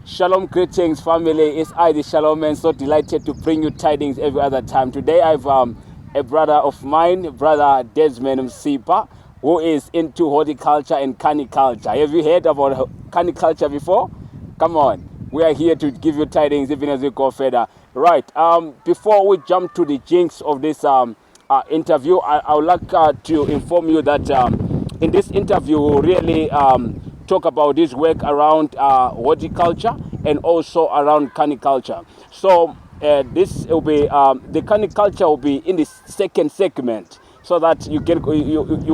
Shalom, greetings, family. It's I, the Shalom Man, so delighted to bring you tidings every other time. Today, I've a brother of mine, brother Daysman Msipa, who is into horticulture and cuniculture. Have you heard about cuniculture before? Come on, we are here to give you tidings even as we go further. Right. Before we jump to the jinx of this interview, I would like to inform you that in this interview, we'll really talk about this work around horticulture and also around cuniculture. So this will be the cuniculture will be in the second segment, so that you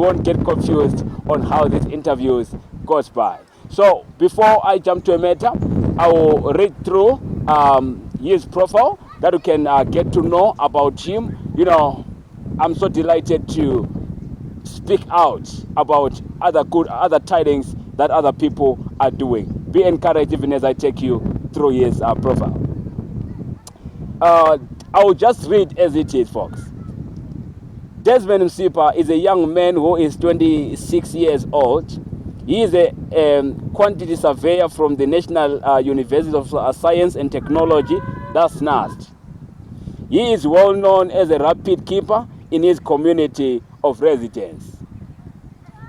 won't get confused on how this interview goes by. So before I jump to a matter, I will read through his profile that you can get to know about him. You know, I'm so delighted to speak out about other tidings that other people are doing. Be encouraged even as I take you through his profile. I will just read as it is, folks. Daysman Msipa is a young man who is 26 years old. He is a quantity surveyor from the National University of Science and Technology, that's NUST. He is well known as a rapid keeper in his community of residence.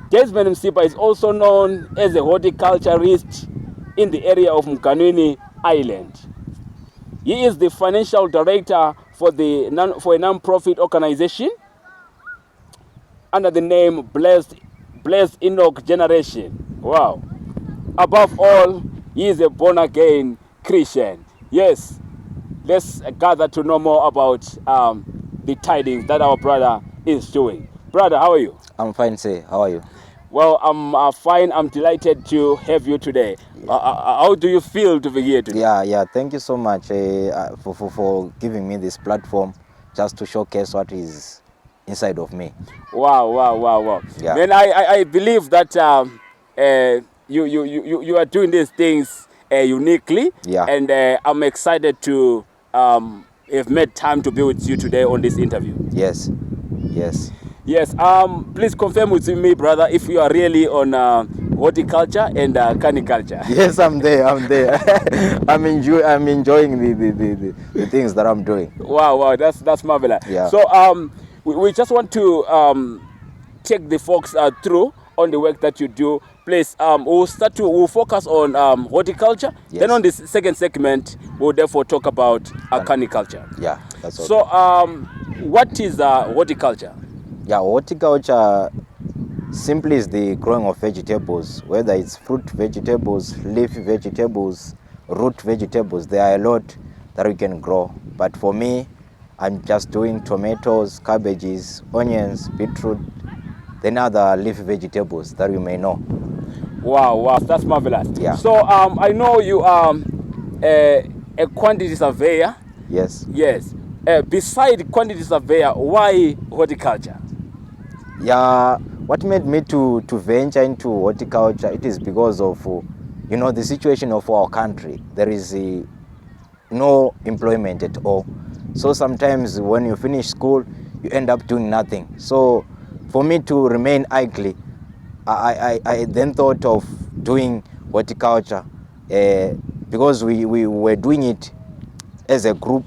Daysman Msipa is also known as a horticulturist in the area of Mkanwini Island. He is the financial director for a non-profit organization under the name Blessed Enoch Generation. Wow. Above all, he is a born-again Christian. Yes, let's gather to know more about the tidings that our brother is doing. Brother, how are you? I'm fine, sir. How are you? Well, I'm fine. I'm delighted to have you today. How do you feel to be here today? Yeah. Thank you so much for giving me this platform just to showcase what is inside of me. Wow. Yeah. Man, I believe that you are doing these things uniquely. Yeah. And I'm excited to have made time to be with you today on this interview. Yes. Please confirm with me, brother, if you are really on horticulture and cuniculture. Yes, I'm there. I'm enjoying the things that I'm doing. Wow, that's marvelous. Yeah. So we just want to take the folks through on the work that you do. Please, we'll focus on horticulture. Yes. Then on this second segment, we'll therefore talk about cuniculture. Yeah, that's okay. So what is horticulture? Yeah, horticulture simply is the growing of vegetables, whether it's fruit vegetables, leafy vegetables, root vegetables. There are a lot that we can grow. But for me, I'm just doing tomatoes, cabbages, onions, beetroot, then other leafy vegetables that you may know. Wow, that's marvelous. Yeah. So I know you are a quantity surveyor. Yes. Beside quantity surveyor, why horticulture? Yeah, what made me to venture into horticulture, it is because of the situation of our country. There is no employment at all. So sometimes when you finish school, you end up doing nothing. So for me to remain idle, I then thought of doing horticulture because we were doing it as a group,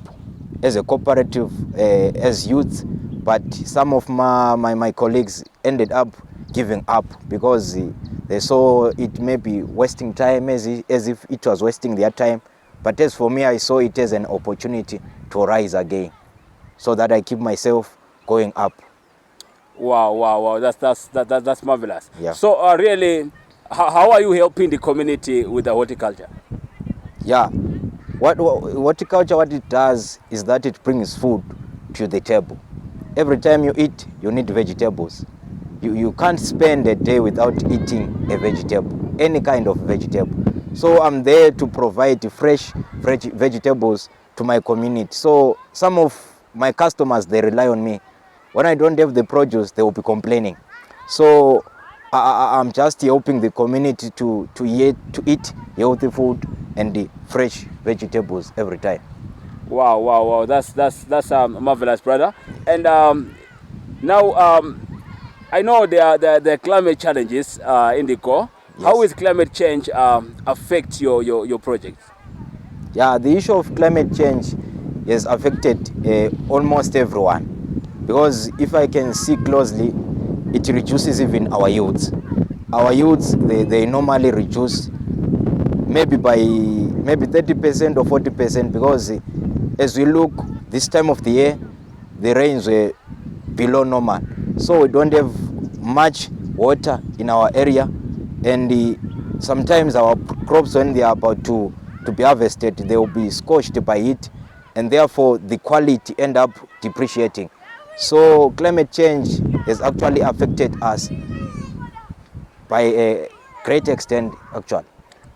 as a cooperative, as youth. But some of my colleagues ended up giving up because they saw it may be wasting time as if it was wasting their time. But as for me, I saw it as an opportunity to rise again, so that I keep myself going up. Wow, that's marvelous. Yeah. So really, how are you helping the community with the horticulture? Yeah, what horticulture, what it does is that it brings food to the table. Every time you eat, you need vegetables. You can't spend a day without eating a vegetable, any kind of vegetable. So I'm there to provide fresh vegetables to my community. So some of my customers, they rely on me. When I don't have the produce, they will be complaining. So I'm just helping the community to eat healthy food and the fresh vegetables every time. Wow, that's marvelous, brother. And now I know there are climate challenges in the core. Yes. How is climate change affect your project? Yeah, the issue of climate change has affected almost everyone, because if I can see closely, it reduces even our yields. Our yields, they normally reduce maybe by maybe 30% or 40%, because as we look this time of the year, the rains were below normal, so we don't have much water in our area, and sometimes our crops, when they are about to be harvested, they will be scorched by heat, and therefore the quality end up depreciating. So climate change has actually affected us by a great extent actually.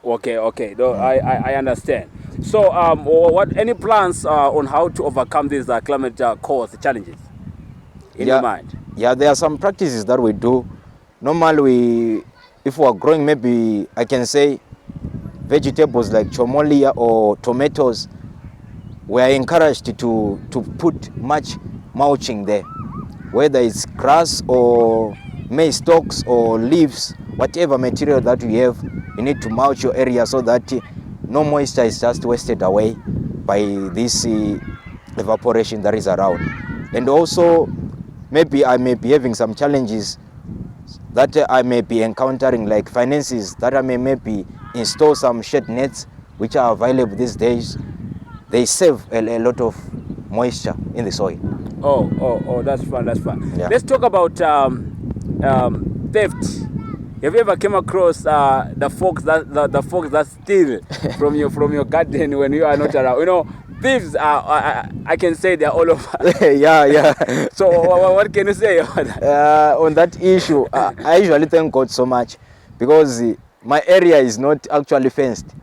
Okay. No, I understand. So, what any plans on how to overcome these climate caused challenges in your mind? Yeah, there are some practices that we do. Normally, if we are growing, maybe I can say vegetables like chomolia or tomatoes, we are encouraged to put much mulching there, whether it's grass or maize stalks or leaves, whatever material that you have, you need to mulch your area so that no moisture is just wasted away by this evaporation that is around. And also, maybe I may be having some challenges that I may be encountering, like finances, that I may maybe install some shade nets which are available these days. They save a lot of moisture in the soil. Oh, that's fun. Yeah. Let's talk about theft. Have you ever came across the folks that steal from your garden when you are not around? You know, thieves are, I can say they're all over. Yeah. So what can you say about that? On that issue, I usually thank God so much, because my area is not actually fenced,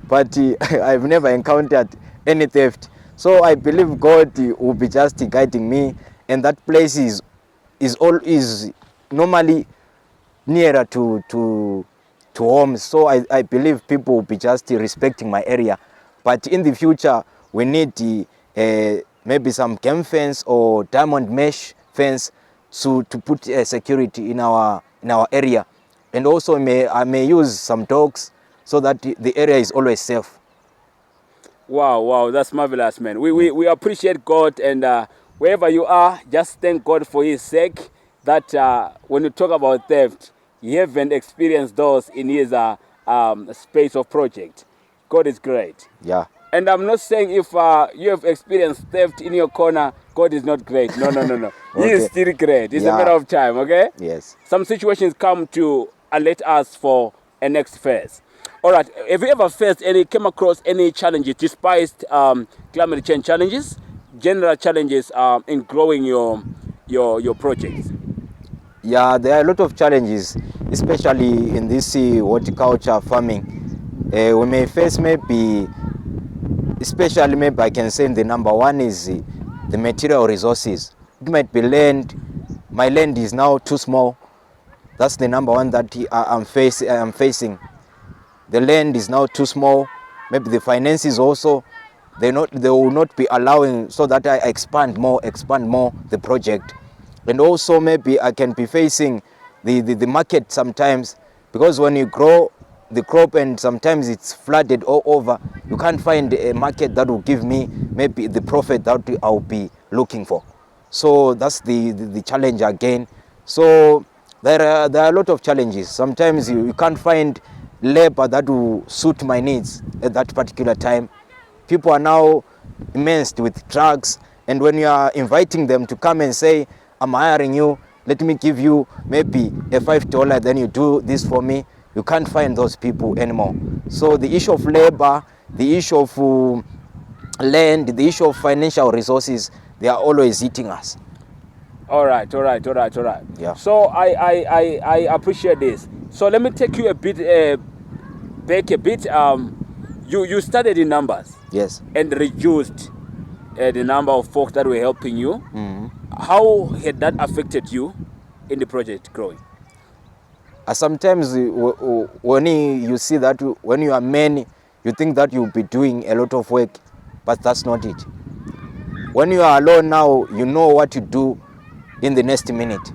but I've never encountered any theft. So I believe God will be just guiding me, and that place is normally nearer to homes. So I believe people will be just respecting my area. But in the future, we need maybe some game fence or diamond mesh fence to put security in our area. And also I may use some dogs so that the area is always safe. Wow, that's marvelous, man. We appreciate God, and wherever you are, just thank God for His sake. That when you talk about theft, you haven't experienced those in His space of project. God is great. Yeah. And I'm not saying if you have experienced theft in your corner, God is not great. No. He is Okay. still great. It's a Yeah. matter of time, okay? Yes. Some situations come to alert us for a next phase. All right. Have you ever came across any challenges despite climate change challenges, general challenges in growing your projects? Yeah, there are a lot of challenges, especially in this horticulture farming. We may face maybe, especially maybe I can say the number one is the material resources. It might be land. My land is now too small. That's the number one that I'm facing. The land is now too small. Maybe the finances also, they will not be allowing, so that I expand more the project. And also maybe I can be facing the market sometimes, because when you grow the crop and sometimes it's flooded all over, you can't find a market that will give me maybe the profit that I'll be looking for. So that's the challenge again. So there are a lot of challenges. Sometimes you can't find labor that will suit my needs at that particular time. People are now immersed with drugs, and when you are inviting them to come and say, I'm hiring you, let me give you maybe a $5, then you do this for me, you can't find those people anymore. So the issue of labor, the issue of land, the issue of financial resources, they are always hitting us. All right. Yeah. So I appreciate this. So let me take you a bit back a bit. You studied in numbers. Yes. And reduced the number of folks that were helping you. Mm-hmm. How had that affected you in the project growing? Sometimes when you see that when you are many, you think that you'll be doing a lot of work, but that's not it. When you are alone now, you know what to do in the next minute.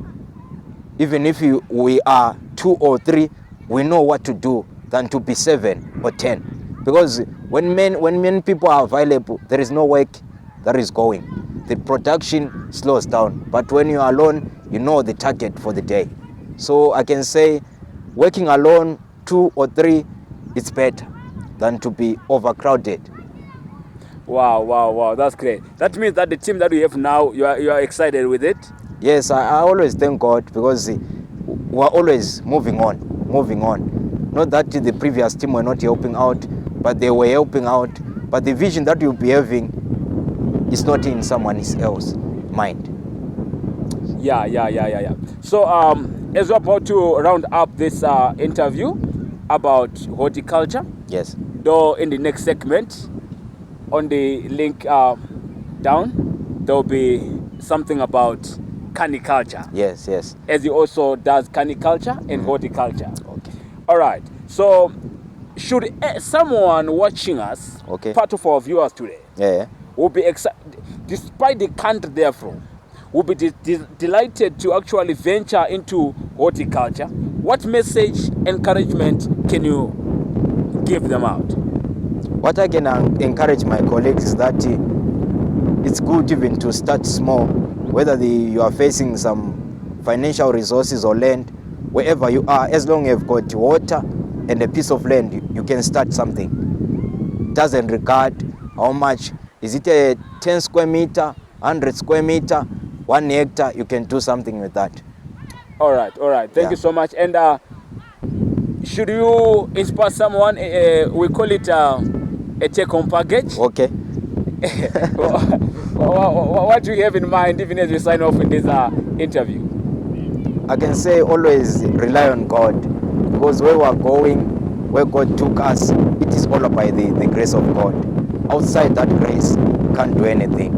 Even if we are 2 or 3, we know what to do than to be 7 or 10. Because When many people are available, there is no work that is going. The production slows down. But when you are alone, you know the target for the day. So I can say working alone, 2 or 3, it's better than to be overcrowded. Wow, that's great. That means that the team that we have now, you are excited with it? Yes, I always thank God because we're always moving on. Not that the previous team were not helping out, but they were helping out. But the vision that you'll be having is not in someone else's mind. Yeah. So as we're about to round up this interview about horticulture, Yes. though in the next segment, on the link down, there'll be something about cuniculture. Yes. As he also does cuniculture and horticulture. Okay. All right. So, should someone watching us, Okay. part of our viewers today, Yeah. will be excited, despite the country they're from, will be delighted to actually venture into horticulture? What message, encouragement can you give them out? What I can encourage my colleagues is that it's good even to start small, whether you are facing some financial resources or land, wherever you are, as long as you've got water and a piece of land, you can start something. Doesn't regard how much. Is it a 10 square meter, 100 square meter, 1 hectare? You can do something with that. All right. Thank you so much. And should you inspire someone, we call it a take-home package. Okay. What do you have in mind, even as we sign off in this interview? I can say always rely on God, because where we are going, where God took us, it is all by the grace of God. Outside that grace, can't do anything.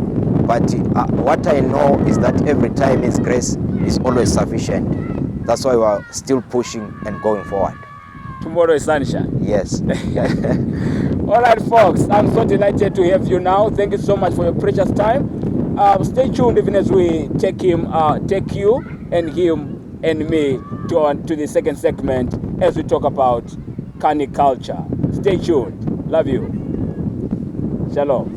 But what I know is that every time His grace is always sufficient. That's why we are still pushing and going forward. Tomorrow is sunshine. Yes. All right, folks, I'm so delighted to have you now. Thank you so much for your precious time. Stay tuned even as we take you and him and me to the second segment as we talk about cuniculture. Stay tuned. Love you. Shalom.